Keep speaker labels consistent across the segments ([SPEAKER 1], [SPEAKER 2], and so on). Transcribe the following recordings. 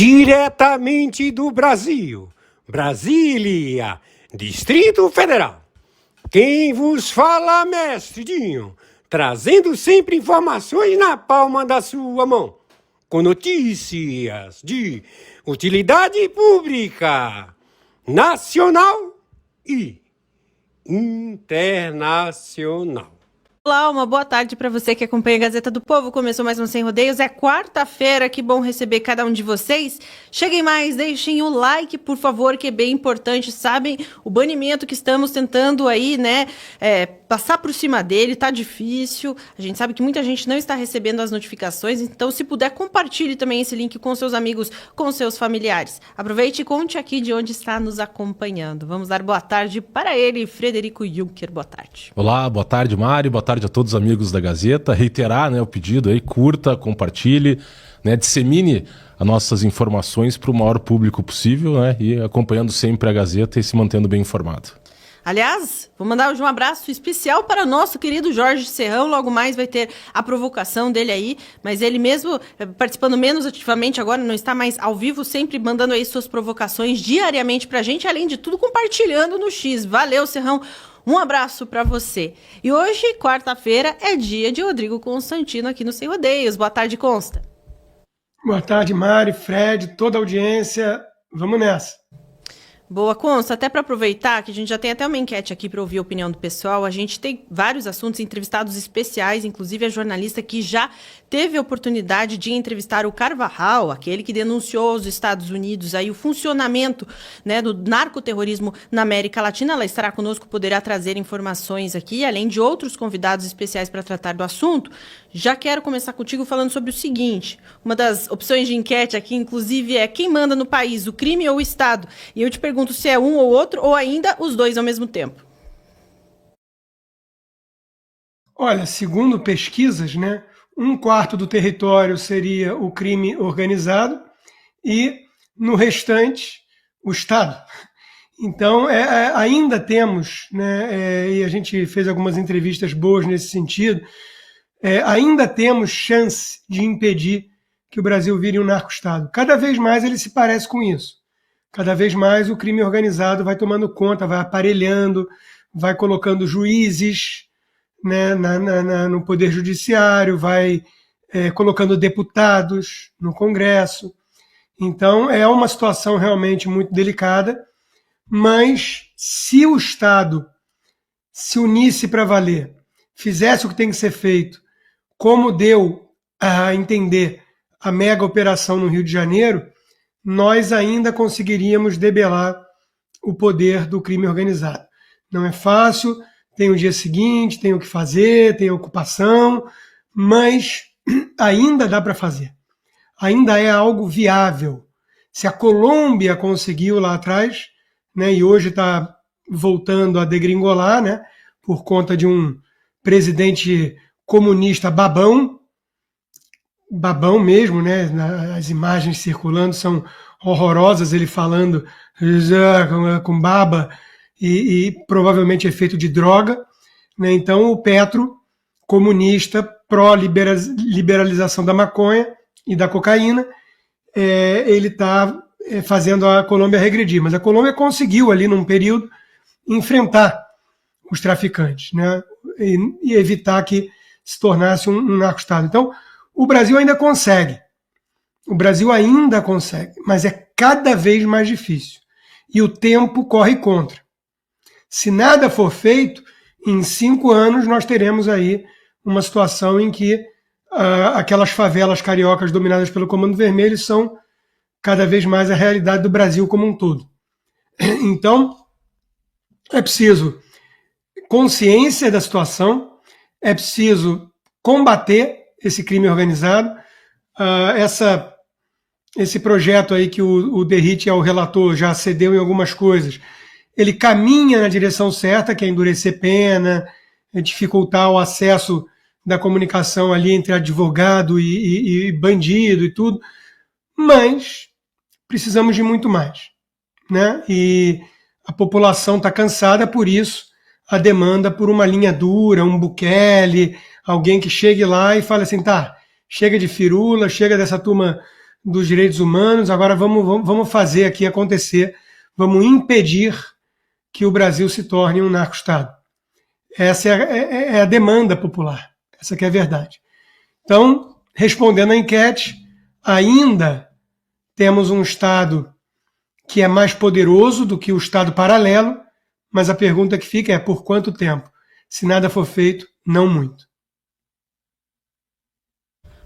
[SPEAKER 1] Diretamente do Brasil, Brasília, Distrito Federal. Quem vos fala, mestre Dinho, trazendo sempre informações na palma da sua mão, com notícias de utilidade pública, nacional e internacional.
[SPEAKER 2] Olá, uma boa tarde para você que acompanha a Gazeta do Povo. Começou mais um Sem Rodeios, é quarta-feira, que bom receber cada um de vocês. Cheguem mais, deixem o like, por favor, que é bem importante, sabem? O banimento que estamos tentando aí, né, passar por cima dele, tá difícil. A gente sabe que muita gente não está recebendo as notificações, então se puder, compartilhe também esse link com seus amigos, com seus familiares. Aproveite e conte aqui de onde está nos acompanhando. Vamos dar boa tarde para ele, Frederico Juncker. Boa tarde.
[SPEAKER 3] Olá, boa tarde, Mário, boa tarde a todos os amigos da Gazeta. Reiterar, né, o pedido aí, curta, compartilhe, né, dissemine as nossas informações para o maior público possível, né, e acompanhando sempre a Gazeta e se mantendo bem informado.
[SPEAKER 2] Aliás, vou mandar um abraço especial para o nosso querido Jorge Serrão. Logo mais vai ter a provocação dele aí, mas ele mesmo participando menos ativamente agora, não está mais ao vivo, sempre mandando aí suas provocações diariamente para a gente, além de tudo compartilhando no X. Valeu, Serrão! Um abraço para você. E hoje, quarta-feira, é dia de Rodrigo Constantino aqui no Sem Rodeios. Boa tarde, Consta.
[SPEAKER 4] Boa tarde, Mari, Fred, toda a audiência. Vamos nessa.
[SPEAKER 2] Boa, Consta, até para aproveitar que a gente já tem até uma enquete aqui para ouvir a opinião do pessoal, a gente tem vários assuntos, entrevistados especiais, inclusive a jornalista que já teve a oportunidade de entrevistar o Carvajal, aquele que denunciou aos Estados Unidos aí o funcionamento, né, do narcoterrorismo na América Latina. Ela estará conosco, poderá trazer informações aqui, além de outros convidados especiais para tratar do assunto. Já quero começar contigo falando sobre o seguinte, uma das opções de enquete aqui, inclusive, é quem manda no país, o crime ou o Estado? E eu te pergunto se é um ou outro, ou ainda os dois ao mesmo tempo.
[SPEAKER 4] Olha, segundo pesquisas, né, 1/4 do território seria o crime organizado e, no restante, o Estado. Então, ainda temos, né, e a gente fez algumas entrevistas boas nesse sentido, ainda temos chance de impedir que o Brasil vire um narco-estado. Cada vez mais ele se parece com isso. Cada vez mais o crime organizado vai tomando conta, vai aparelhando, vai colocando juízes, né, no Poder Judiciário, vai colocando deputados no Congresso. Então, é uma situação realmente muito delicada, mas se o Estado se unisse para valer, fizesse o que tem que ser feito, como deu a entender a mega operação no Rio de Janeiro, nós ainda conseguiríamos debelar o poder do crime organizado. Não é fácil, tem o dia seguinte, tem o que fazer, tem a ocupação, mas ainda dá para fazer. Ainda é algo viável. Se a Colômbia conseguiu lá atrás, né, e hoje está voltando a degringolar, né, por conta de um presidente comunista babão mesmo, né? As imagens circulando são horrorosas, ele falando com baba e provavelmente efeito de droga, né? Então o Petro, comunista, pró-liberalização da maconha e da cocaína, ele está fazendo a Colômbia regredir, mas a Colômbia conseguiu ali num período enfrentar os traficantes, né? E evitar que se tornasse um narco-estado. Então, o Brasil ainda consegue. O Brasil ainda consegue, mas é cada vez mais difícil. E o tempo corre contra. Se nada for feito, em 5 anos nós teremos aí uma situação em que aquelas favelas cariocas dominadas pelo Comando Vermelho são cada vez mais a realidade do Brasil como um todo. Então, é preciso consciência da situação, é preciso combater esse crime organizado. Esse projeto aí que o Derrite, o relator, já cedeu em algumas coisas, ele caminha na direção certa, que é endurecer pena, dificultar o acesso da comunicação ali entre advogado e bandido e tudo, mas precisamos de muito mais, né? E a população está cansada, por isso a demanda por uma linha dura, um Bukele, alguém que chegue lá e fale assim, tá, chega de firula, chega dessa turma dos direitos humanos, agora vamos fazer aqui acontecer, vamos impedir que o Brasil se torne um narco-estado. Essa é a demanda popular, essa que é a verdade. Então, respondendo à enquete, ainda temos um Estado que é mais poderoso do que o Estado paralelo, mas a pergunta que fica é por quanto tempo? Se nada for feito, não muito.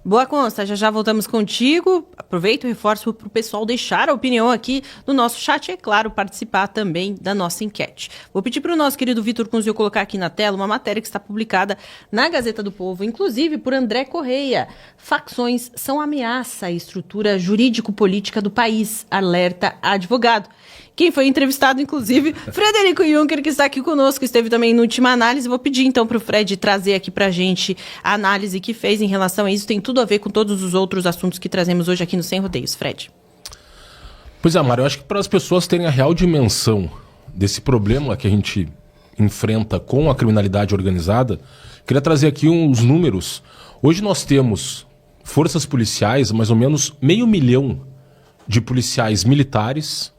[SPEAKER 2] Boa, Consta, já voltamos contigo. Aproveito e reforço para o pessoal deixar a opinião aqui no nosso chat e, é claro, participar também da nossa enquete. Vou pedir para o nosso querido Vitor Kunz colocar aqui na tela uma matéria que está publicada na Gazeta do Povo, inclusive por André Correia. Facções são ameaça à estrutura jurídico-política do país, alerta advogado. Quem foi entrevistado, inclusive, Frederico Juncker, que está aqui conosco, esteve também no Última Análise. Vou pedir, então, para o Fred trazer aqui para a gente a análise que fez em relação a isso. Tem tudo a ver com todos os outros assuntos que trazemos hoje aqui no Sem Rodeios. Fred.
[SPEAKER 3] Pois é, Mário, eu acho que para as pessoas terem a real dimensão desse problema que a gente enfrenta com a criminalidade organizada, queria trazer aqui uns números. Hoje nós temos forças policiais, mais ou menos 500 mil de policiais militares,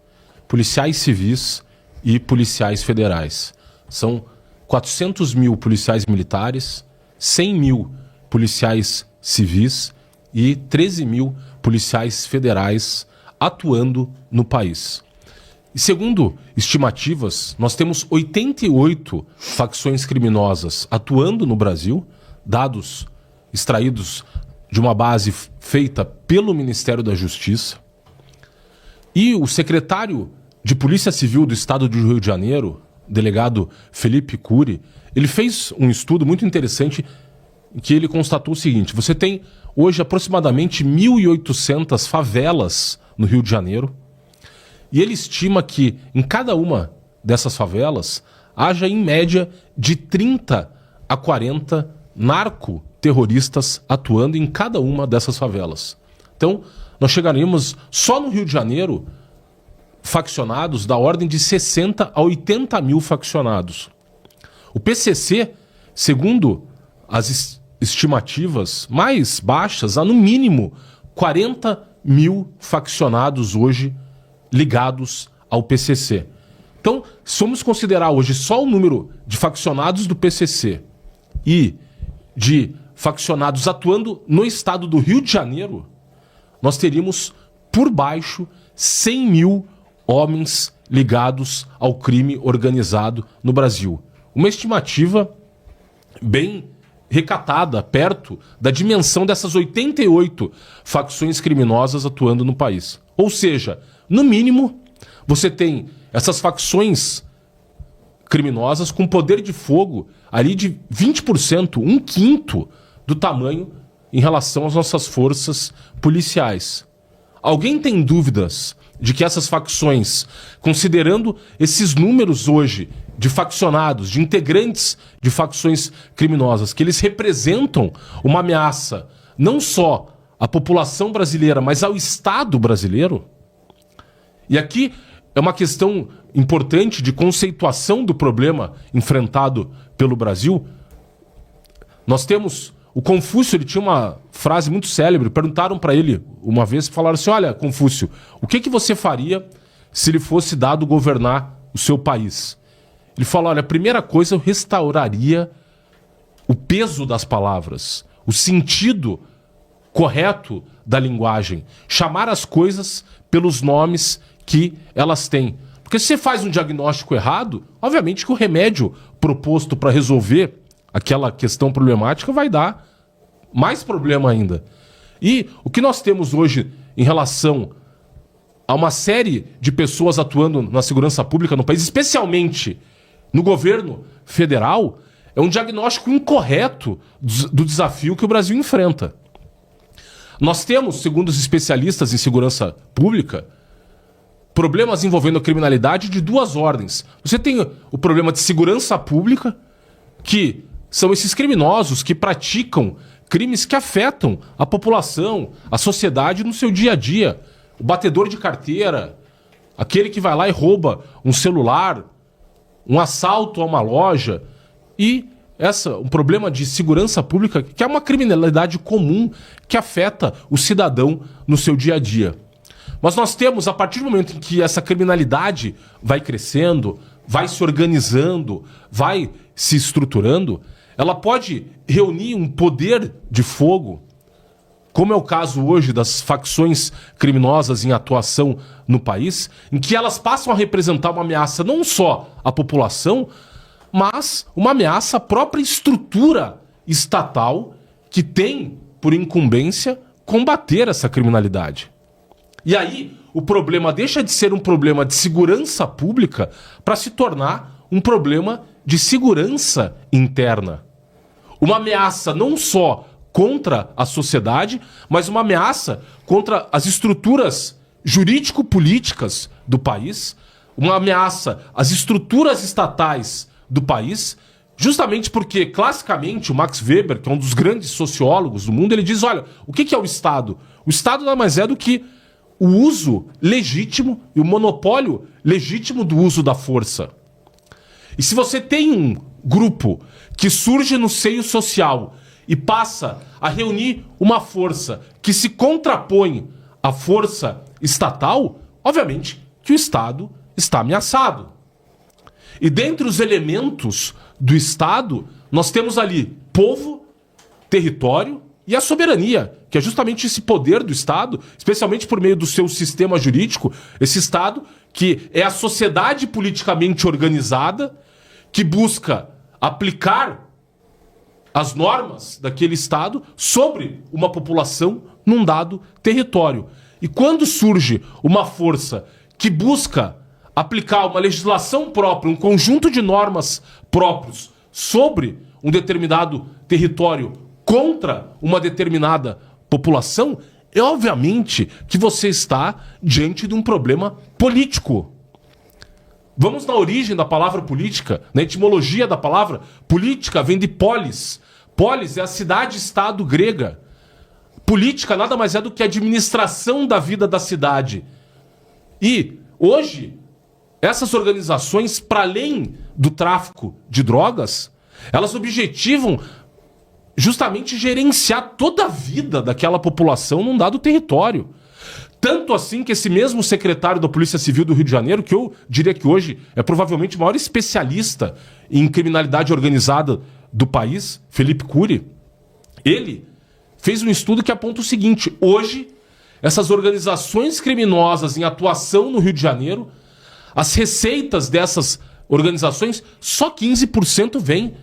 [SPEAKER 3] policiais civis e policiais federais. São 400 mil policiais militares, 100 mil policiais civis e 13 mil policiais federais atuando no país. E segundo estimativas, nós temos 88 facções criminosas atuando no Brasil, dados extraídos de uma base feita pelo Ministério da Justiça. E o secretário de Polícia Civil do Estado do Rio de Janeiro, delegado Felipe Cury, ele fez um estudo muito interessante em que ele constatou o seguinte: você tem hoje aproximadamente 1.800 favelas no Rio de Janeiro, e ele estima que em cada uma dessas favelas haja em média de 30 a 40 narcoterroristas atuando em cada uma dessas favelas. Então, nós chegaríamos só no Rio de Janeiro faccionados da ordem de 60 a 80 mil faccionados. O PCC, segundo as estimativas mais baixas, há no mínimo 40 mil faccionados hoje ligados ao PCC. Então, se vamos considerar hoje só o número de faccionados do PCC e de faccionados atuando no estado do Rio de Janeiro, nós teríamos por baixo 100 mil homens ligados ao crime organizado no Brasil. Uma estimativa bem recatada, perto da dimensão dessas 88 facções criminosas atuando no país. Ou seja, no mínimo, você tem essas facções criminosas com poder de fogo ali de 20%, um quinto do tamanho em relação às nossas forças policiais. Alguém tem dúvidas de que essas facções, considerando esses números hoje de faccionados, de integrantes de facções criminosas, que eles representam uma ameaça não só à população brasileira, mas ao Estado brasileiro? E aqui é uma questão importante de conceituação do problema enfrentado pelo Brasil. Nós temos... O Confúcio, ele tinha uma frase muito célebre. Perguntaram para ele uma vez, falaram assim: olha, Confúcio, o que você faria se lhe fosse dado governar o seu país? Ele falou: olha, a primeira coisa, eu restauraria o peso das palavras, o sentido correto da linguagem, chamar as coisas pelos nomes que elas têm. Porque se você faz um diagnóstico errado, obviamente que o remédio proposto para resolver aquela questão problemática vai dar mais problema ainda. E o que nós temos hoje em relação a uma série de pessoas atuando na segurança pública no país, especialmente no governo federal, é um diagnóstico incorreto do desafio que o Brasil enfrenta. Nós temos, segundo os especialistas em segurança pública, problemas envolvendo a criminalidade de duas ordens. Você tem o problema de segurança pública, que são esses criminosos que praticam crimes que afetam a população, a sociedade no seu dia a dia. O batedor de carteira, aquele que vai lá e rouba um celular, um assalto a uma loja. E um problema de segurança pública, que é uma criminalidade comum que afeta o cidadão no seu dia a dia. Mas nós temos, a partir do momento em que essa criminalidade vai crescendo, vai se organizando, vai se estruturando, ela pode reunir um poder de fogo, como é o caso hoje das facções criminosas em atuação no país, em que elas passam a representar uma ameaça não só à população, mas uma ameaça à própria estrutura estatal que tem por incumbência combater essa criminalidade. E aí o problema deixa de ser um problema de segurança pública para se tornar um problema de segurança interna. Uma ameaça não só contra a sociedade, mas uma ameaça contra as estruturas jurídico-políticas do país, uma ameaça às estruturas estatais do país, justamente porque, classicamente, o Max Weber, que é um dos grandes sociólogos do mundo, ele diz, olha, o que é o Estado? O Estado nada mais é do que o uso legítimo e o monopólio legítimo do uso da força. E se você tem um grupo que surge no seio social e passa a reunir uma força que se contrapõe à força estatal, obviamente que o Estado está ameaçado. E dentre os elementos do Estado, nós temos ali povo, território e a soberania, que é justamente esse poder do Estado, especialmente por meio do seu sistema jurídico, esse Estado que é a sociedade politicamente organizada, que busca aplicar as normas daquele Estado sobre uma população num dado território. E quando surge uma força que busca aplicar uma legislação própria, um conjunto de normas próprios sobre um determinado território contra uma determinada população, é obviamente que você está diante de um problema político. Vamos na origem da palavra política, na etimologia da palavra. Política vem de polis. Polis é a cidade-estado grega. Política nada mais é do que a administração da vida da cidade. E, hoje, essas organizações, para além do tráfico de drogas, elas objetivam justamente gerenciar toda a vida daquela população num dado território. Tanto assim que esse mesmo secretário da Polícia Civil do Rio de Janeiro, que eu diria que hoje é provavelmente o maior especialista em criminalidade organizada do país, Felipe Cury, ele fez um estudo que aponta o seguinte: hoje, essas organizações criminosas em atuação no Rio de Janeiro, as receitas dessas organizações, só 15% vêm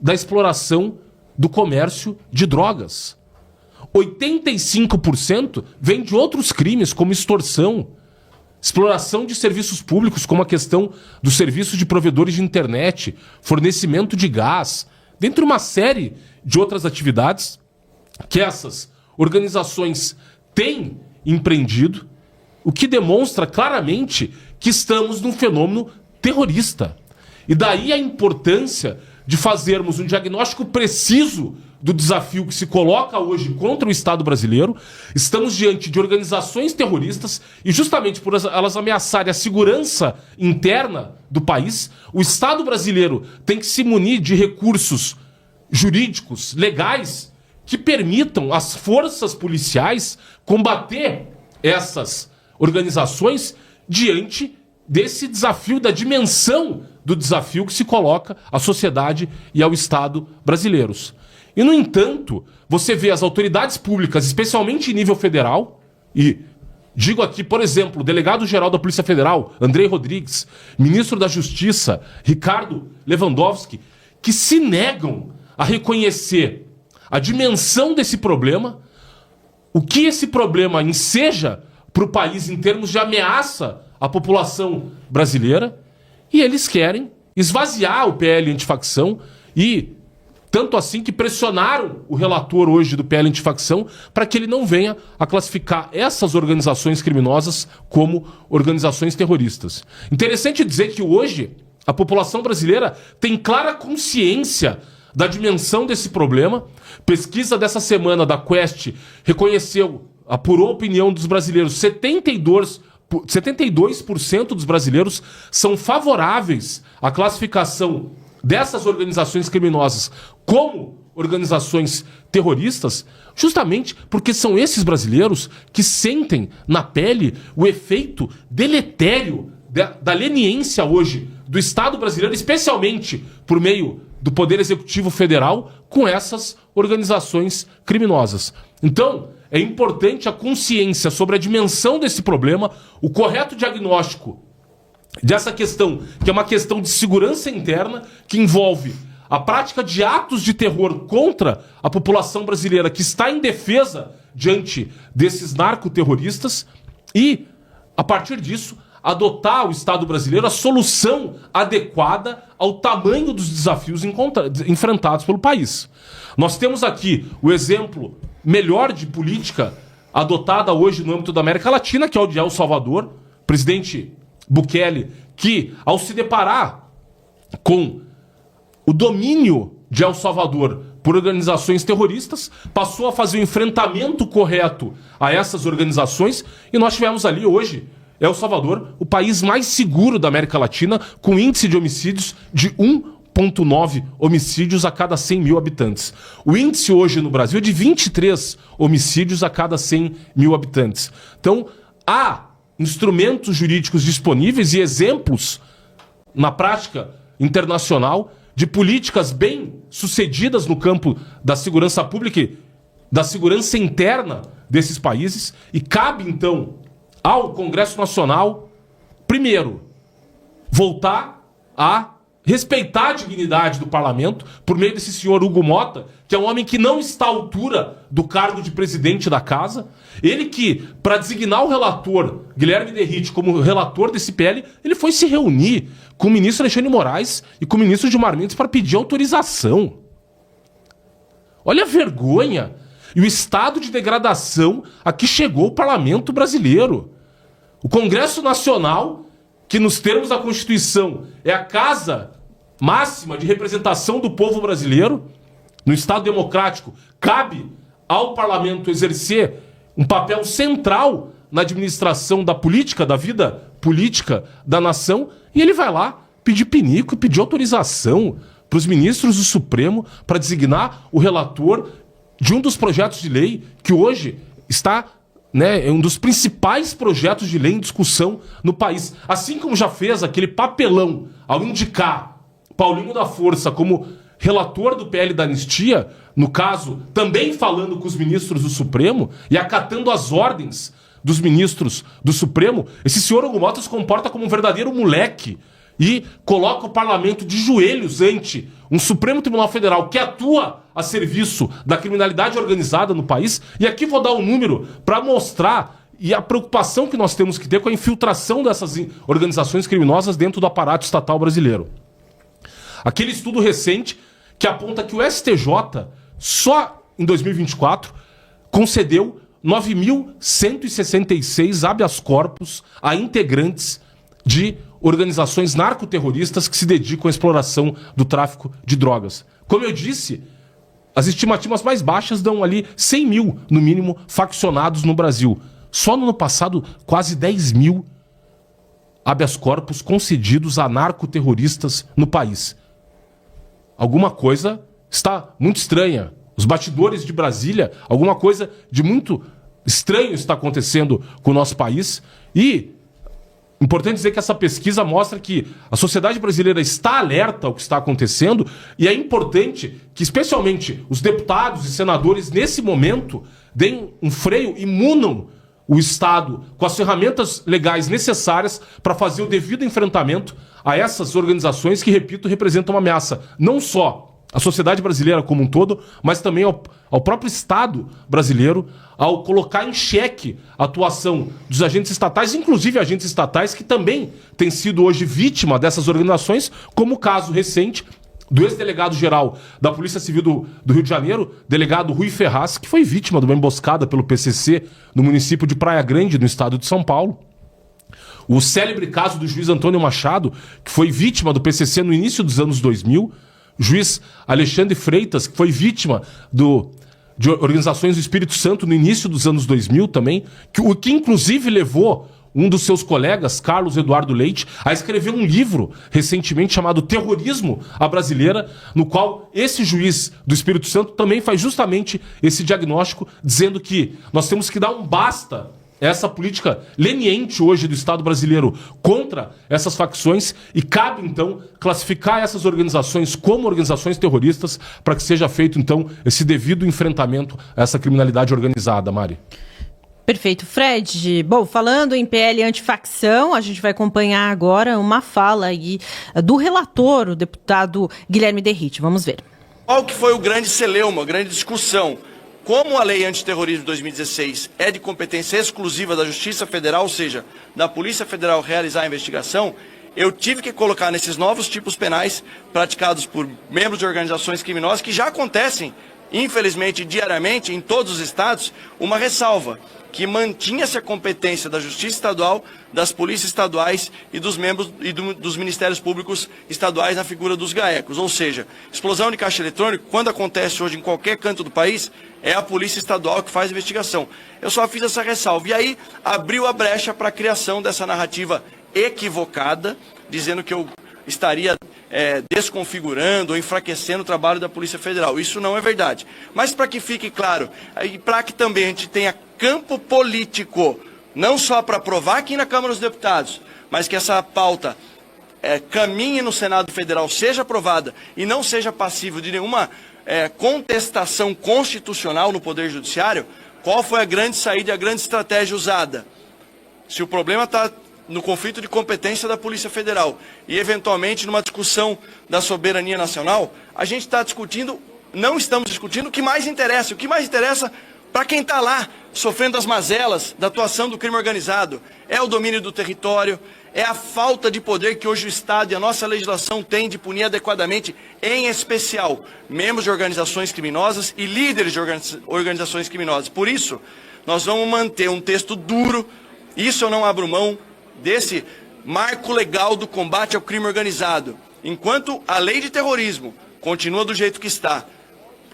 [SPEAKER 3] da exploração do comércio de drogas. 85% vem de outros crimes, como extorsão, exploração de serviços públicos, como a questão dos serviços de provedores de internet, fornecimento de gás, dentre uma série de outras atividades que essas organizações têm empreendido, o que demonstra claramente que estamos num fenômeno terrorista. E daí a importância de fazermos um diagnóstico preciso do desafio que se coloca hoje contra o Estado brasileiro. Estamos diante de organizações terroristas e justamente por elas ameaçarem a segurança interna do país, o Estado brasileiro tem que se munir de recursos jurídicos, legais, que permitam às forças policiais combater essas organizações diante desse desafio, da dimensão do desafio que se coloca à sociedade e ao Estado brasileiros. E, no entanto, você vê as autoridades públicas, especialmente em nível federal, e digo aqui, por exemplo, o delegado-geral da Polícia Federal, Andrei Rodrigues, ministro da Justiça, Ricardo Lewandowski, que se negam a reconhecer a dimensão desse problema, o que esse problema enseja para o país em termos de ameaça à população brasileira, e eles querem esvaziar o PL antifacção e tanto assim que pressionaram o relator hoje do PL antifacção para que ele não venha a classificar essas organizações criminosas como organizações terroristas. Interessante dizer que hoje a população brasileira tem clara consciência da dimensão desse problema. Pesquisa dessa semana da Quest reconheceu, apurou a opinião dos brasileiros, 72% dos brasileiros são favoráveis à classificação dessas organizações criminosas como organizações terroristas, justamente porque são esses brasileiros que sentem na pele o efeito deletério da leniência hoje do Estado brasileiro, especialmente por meio do Poder Executivo Federal, com essas organizações criminosas. Então, é importante a consciência sobre a dimensão desse problema, o correto diagnóstico dessa questão, que é uma questão de segurança interna, que envolve a prática de atos de terror contra a população brasileira que está em defesa diante desses narcoterroristas e, a partir disso, adotar o Estado brasileiro a solução adequada ao tamanho dos desafios enfrentados pelo país. Nós temos aqui o exemplo melhor de política adotada hoje no âmbito da América Latina, que é o de El Salvador, presidente Bukele, que, ao se deparar com o domínio de El Salvador por organizações terroristas, passou a fazer o enfrentamento correto a essas organizações, e nós tivemos ali hoje, El Salvador, o país mais seguro da América Latina, com índice de homicídios de 1,9 homicídios a cada 100 mil habitantes. O índice hoje no Brasil é de 23 homicídios a cada 100 mil habitantes. Então, há instrumentos jurídicos disponíveis e exemplos na prática internacional de políticas bem sucedidas no campo da segurança pública e da segurança interna desses países, e cabe então ao Congresso Nacional, primeiro, voltar a respeitar a dignidade do parlamento por meio desse senhor Hugo Mota, que é um homem que não está à altura do cargo de presidente da casa. Ele que, para designar o relator Guilherme Derrite como relator desse PL, ele foi se reunir com o ministro Alexandre de Moraes e com o ministro Gilmar Mendes para pedir autorização. Olha a vergonha e o estado de degradação a que chegou o parlamento brasileiro. O Congresso Nacional, que nos termos da Constituição é a casa máxima de representação do povo brasileiro, no Estado democrático, cabe ao parlamento exercer um papel central na administração da política, da vida política da nação, e ele vai lá pedir pinico e pedir autorização para os ministros do Supremo para designar o relator de um dos projetos de lei que hoje está, é um dos principais projetos de lei em discussão no país. Assim como já fez aquele papelão ao indicar Paulinho da Força como relator do PL da anistia, no caso, também falando com os ministros do Supremo e acatando as ordens dos ministros do Supremo, esse senhor Hugo Mota se comporta como um verdadeiro moleque e coloca o parlamento de joelhos ante um Supremo Tribunal Federal que atua a serviço da criminalidade organizada no país. E aqui vou dar um número para mostrar e a preocupação que nós temos que ter com a infiltração dessas organizações criminosas dentro do aparato estatal brasileiro. Aquele estudo recente que aponta que o STJ, só em 2024, concedeu 9.166 habeas corpus a integrantes de organizações narcoterroristas que se dedicam à exploração do tráfico de drogas. Como eu disse, as estimativas mais baixas dão ali 100 mil, no mínimo, faccionados no Brasil. Só no ano passado, quase 10 mil habeas corpus concedidos a narcoterroristas no país. Alguma coisa está muito estranha. Os bastidores de Brasília, alguma coisa de muito estranho está acontecendo com o nosso país. E importante dizer que essa pesquisa mostra que a sociedade brasileira está alerta ao que está acontecendo, e é importante que, especialmente, os deputados e senadores, nesse momento, deem um freio e munam o Estado com as ferramentas legais necessárias para fazer o devido enfrentamento a essas organizações que, repito, representam uma ameaça não só à sociedade brasileira como um todo, mas também ao próprio Estado brasileiro, ao colocar em xeque a atuação dos agentes estatais, inclusive agentes estatais que também têm sido hoje vítima dessas organizações, como o caso recente do ex-delegado-geral da Polícia Civil do Rio de Janeiro, delegado Rui Ferraz, que foi vítima de uma emboscada pelo PCC no município de Praia Grande, no estado de São Paulo. O célebre caso do juiz Antônio Machado, que foi vítima do PCC no início dos anos 2000, o juiz Alexandre Freitas, que foi vítima de organizações do Espírito Santo no início dos anos 2000 também, o que inclusive levou um dos seus colegas, Carlos Eduardo Leite, a escrever um livro recentemente chamado Terrorismo à Brasileira, no qual esse juiz do Espírito Santo também faz justamente esse diagnóstico, dizendo que nós temos que dar um basta a essa política leniente hoje do Estado brasileiro contra essas facções e cabe, então, classificar essas organizações como organizações terroristas para que seja feito, então, esse devido enfrentamento a essa criminalidade organizada, Mari.
[SPEAKER 2] Perfeito. Fred, bom, falando em PL antifacção, a gente vai acompanhar agora uma fala aí do relator, o deputado Guilherme Derrite. Vamos ver.
[SPEAKER 5] Qual que foi o grande celeuma, a grande discussão? Como a lei antiterrorismo de 2016 é de competência exclusiva da Justiça Federal, ou seja, da Polícia Federal realizar a investigação, eu tive que colocar nesses novos tipos penais praticados por membros de organizações criminosas que já acontecem, infelizmente, diariamente em todos os estados, uma ressalva, que mantinha-se a competência da Justiça Estadual, das polícias estaduais e dos membros e dos Ministérios Públicos estaduais na figura dos GAECOS. Ou seja, explosão de caixa eletrônico, quando acontece hoje em qualquer canto do país, é a Polícia Estadual que faz a investigação. Eu só fiz essa ressalva. E aí abriu a brecha para a criação dessa narrativa equivocada, dizendo que eu estaria desconfigurando ou enfraquecendo o trabalho da Polícia Federal. Isso não é verdade. Mas para que fique claro, e para que também a gente tenha campo político, não só para aprovar aqui na Câmara dos Deputados, mas que essa pauta caminhe no Senado Federal, seja aprovada e não seja passível de nenhuma contestação constitucional no Poder Judiciário, qual foi a grande saída e a grande estratégia usada? Se o problema está no conflito de competência da Polícia Federal e, eventualmente, numa discussão da soberania nacional, a gente está discutindo, não estamos discutindo o que mais interessa. O que mais interessa para quem está lá, sofrendo as mazelas da atuação do crime organizado, é o domínio do território, é a falta de poder que hoje o Estado e a nossa legislação tem de punir adequadamente, em especial, membros de organizações criminosas e líderes de organizações criminosas. Por isso, nós vamos manter um texto duro, isso eu não abro mão, desse marco legal do combate ao crime organizado. Enquanto a lei de terrorismo continua do jeito que está,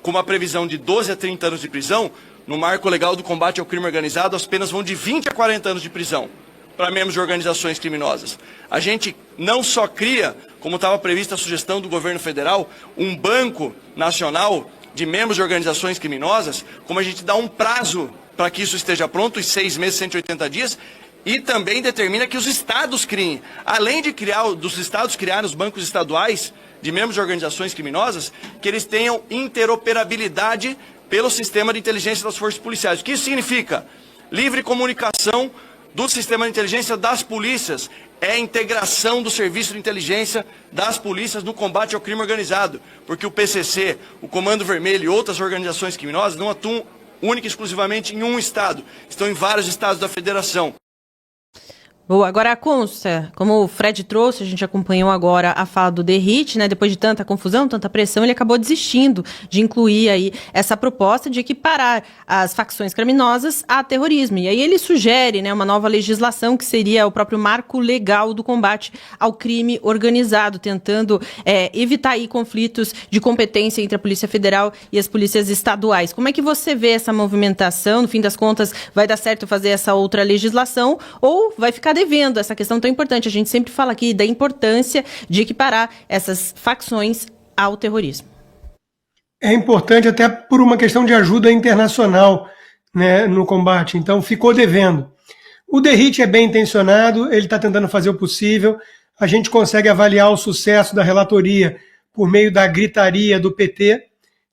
[SPEAKER 5] com uma previsão de 12 a 30 anos de prisão, no marco legal do combate ao crime organizado, as penas vão de 20 a 40 anos de prisão para membros de organizações criminosas. A gente não só cria, como estava prevista a sugestão do governo federal, um banco nacional de membros de organizações criminosas, como a gente dá um prazo para que isso esteja pronto, os 6 meses, 180 dias, e também determina que os estados criem. Além de dos estados criarem os bancos estaduais de membros de organizações criminosas, que eles tenham interoperabilidade pelo sistema de inteligência das forças policiais. O que isso significa? Livre comunicação do sistema de inteligência das polícias. É a integração do serviço de inteligência das polícias no combate ao crime organizado. Porque o PCC, o Comando Vermelho e outras organizações criminosas não atuam única e exclusivamente em um estado. Estão em vários estados da federação.
[SPEAKER 2] Boa, agora consta, como o Fred trouxe, a gente acompanhou agora a fala do Derrite, né? Depois de tanta confusão, tanta pressão, ele acabou desistindo de incluir aí essa proposta de equiparar as facções criminosas a terrorismo. E aí ele sugere, né, uma nova legislação que seria o próprio marco legal do combate ao crime organizado, tentando evitar aí conflitos de competência entre a Polícia Federal e as polícias estaduais. Como é que você vê essa movimentação? No fim das contas, vai dar certo fazer essa outra legislação ou vai ficar devendo essa questão tão importante? A gente sempre fala aqui da importância de equiparar essas facções ao terrorismo.
[SPEAKER 4] É importante até por uma questão de ajuda internacional, né, no combate. Então, ficou devendo. O Derrite é bem intencionado, ele está tentando fazer o possível. A gente consegue avaliar o sucesso da relatoria por meio da gritaria do PT.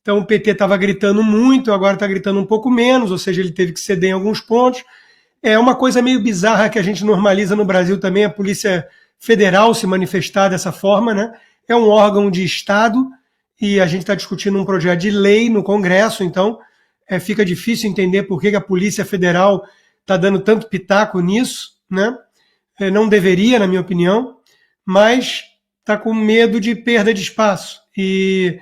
[SPEAKER 4] Então, o PT estava gritando muito, agora está gritando um pouco menos, ou seja, ele teve que ceder em alguns pontos. É uma coisa meio bizarra que a gente normaliza no Brasil também, a Polícia Federal se manifestar dessa forma, né? É um órgão de Estado e a gente está discutindo um projeto de lei no Congresso, então fica difícil entender por que a Polícia Federal está dando tanto pitaco nisso, né? Não deveria, na minha opinião, mas está com medo de perda de espaço. E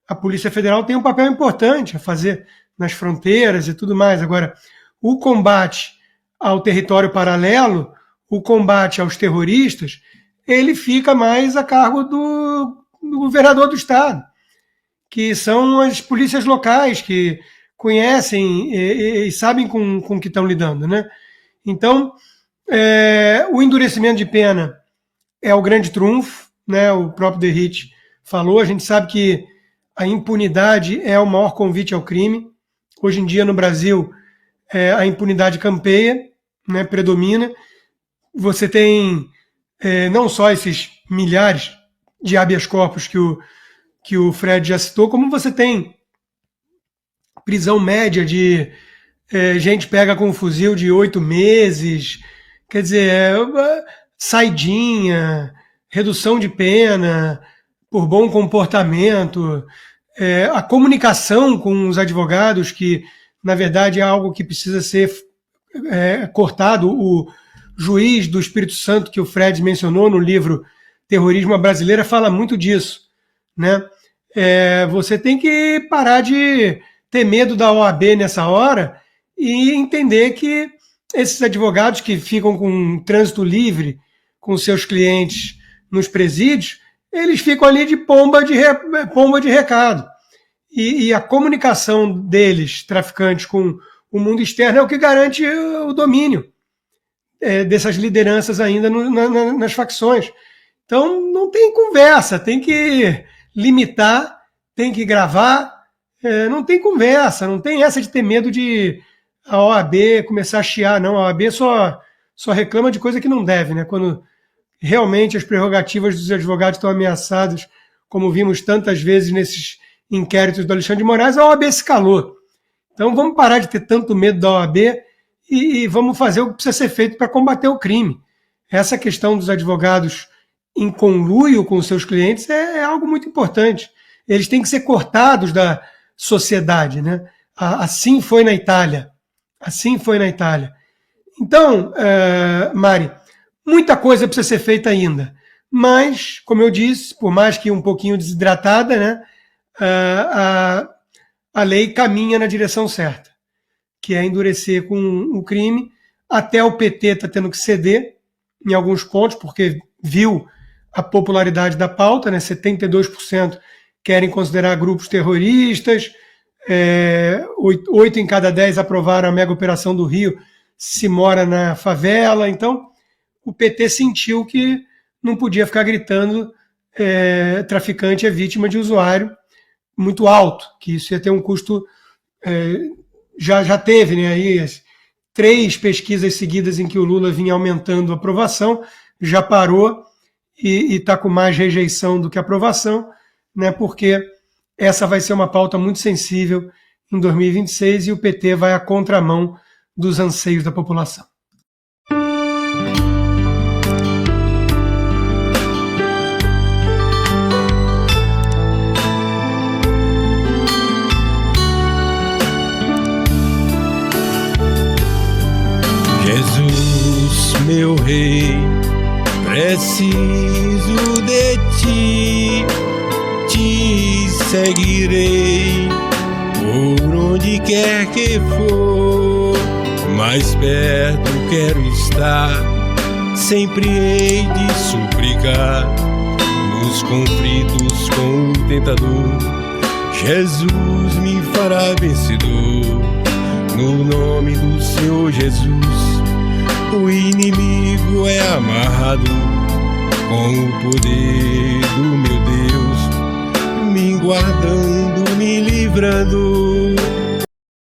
[SPEAKER 4] a Polícia Federal tem um papel importante a fazer nas fronteiras e tudo mais. Agora, o combate ao território paralelo, o combate aos terroristas, ele fica mais a cargo do governador do estado, que são as polícias locais que conhecem e sabem com o que estão lidando, né? Então, O endurecimento de pena é o grande trunfo, né? O próprio Derrite falou. A gente sabe que a impunidade é o maior convite ao crime. Hoje em dia, no Brasil, a impunidade campeia, né? Predomina. Você tem não só esses milhares de habeas corpus que o Fred já citou, como você tem prisão média de gente pega com um fuzil de 8 meses, quer dizer, saidinha, redução de pena por bom comportamento, a comunicação com os advogados, que na verdade é algo que precisa ser cortado. O juiz do Espírito Santo, que o Fred mencionou no livro Terrorismo à Brasileira, fala muito disso, né? Você tem que parar de ter medo da OAB nessa hora e entender que esses advogados que ficam com trânsito livre com seus clientes nos presídios, eles ficam ali de pomba de recado. E a comunicação deles, traficantes, com o mundo externo é o que garante o domínio dessas lideranças ainda nas facções. Então não tem conversa, tem que limitar, tem que gravar, não tem conversa, não tem essa de ter medo de a OAB começar a chiar, não. A OAB só reclama de coisa que não deve, né? Quando realmente as prerrogativas dos advogados estão ameaçadas, como vimos tantas vezes nesses inquéritos do Alexandre de Moraes, a OAB se calou. Então vamos parar de ter tanto medo da OAB e vamos fazer o que precisa ser feito para combater o crime. Essa questão dos advogados em conluio com seus clientes é algo muito importante. Eles têm que ser cortados da sociedade, né? Assim foi na Itália. Assim foi na Itália. Então, Mari, muita coisa precisa ser feita ainda. Mas, como eu disse, por mais que um pouquinho desidratada, né, a lei caminha na direção certa, que é endurecer com o crime. Até o PT está tendo que ceder em alguns pontos, porque viu a popularidade da pauta, né? 72% querem considerar grupos terroristas, 8 em cada 10 aprovaram a mega operação do Rio, se mora na favela. Então, o PT sentiu que não podia ficar gritando traficante é vítima de usuário muito alto, que isso ia ter um custo, já teve, né, aí 3 pesquisas seguidas em que o Lula vinha aumentando a aprovação, já parou e está com mais rejeição do que aprovação, né, porque essa vai ser uma pauta muito sensível em 2026 e o PT vai à contramão dos anseios da população.
[SPEAKER 1] Jesus, meu rei, preciso de ti, te seguirei por onde quer que for, mais perto quero estar, sempre hei de suplicar, nos conflitos com o tentador, Jesus me fará vencedor, no nome do Senhor Jesus. O inimigo é amarrado com o poder do meu Deus, me guardando, me livrando.